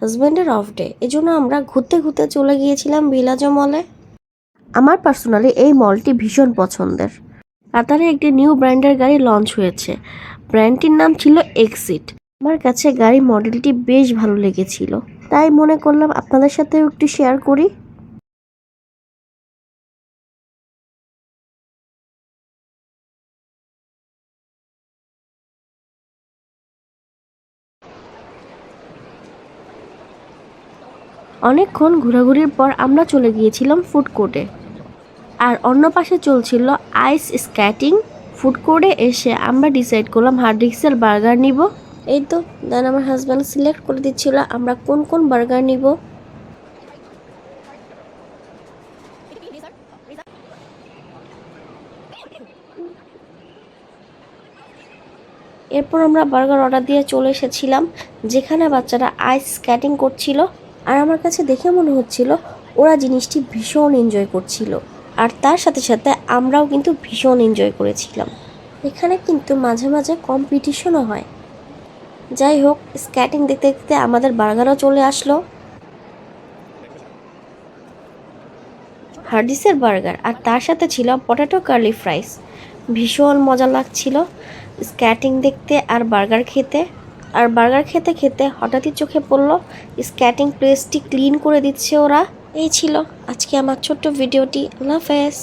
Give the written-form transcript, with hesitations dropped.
হাজব্যান্ডের off day, এজন্য আমরা ঘুরতে ঘুরতে চলে গিয়েছিলাম বিলাজো মলে। আমার পার্সোনালি এই মলটি ভীষণ পছন্দের। কাতারে একটি নিউ ব্র্যান্ডের গাড়ি লঞ্চ হয়েছে, ব্র্যান্ডটির নাম ছিল এক্সিট। আমার কাছে গাড়ি মডেলটি বেশ ভালো লেগেছিল, তাই মনে করলাম আপনাদের সাথেও একটু শেয়ার করি। অনেকক্ষণ ঘোরাঘুরির পর আমরা চলে গিয়েছিলাম ফুড কোর্টে, আর অন্য পাশে চলছিল আইস স্কেটিং। ফুড কোর্টে এসে আমরা ডিসাইড করলাম হার্ডিক্সের বার্গার নিব। এই তো দেন আমার হাজব্যান্ড সিলেক্ট করে দিচ্ছিল আমরা কোন কোন বার্গার নিব। এরপর আমরা বার্গার অর্ডার দিয়ে চলে এসেছিলাম যেখানে বাচ্চারা আইস স্কেটিং করছিল, আর আমার কাছে দেখে মনে হচ্ছিল ওরা জিনিসটি ভীষণ এনজয় করছিল, আর তার সাথে সাথে আমরাও কিন্তু ভীষণ এনজয় করেছিলাম। এখানে কিন্তু মাঝে মাঝে কম্পিটিশনও হয়। যাই হোক, স্কেটিং দেখতে দেখতে আমাদের বার্গারও চলে আসলো। হার্ডিসের বার্গার আর তার সাথে ছিল পটেটো কার্লি ফ্রাইস। ভীষণ মজা লাগছিল স্কেটিং দেখতে আর বার্গার খেতে। আর বার্গার খেতে খেতে হঠাৎই চোখে পড়লো স্কেটিং প্লেসটি ক্লিন করে দিচ্ছে ওরা। এই ছিল আজকে আমার ছোট্ট ভিডিওটি। আল্লাহ হাফেজ।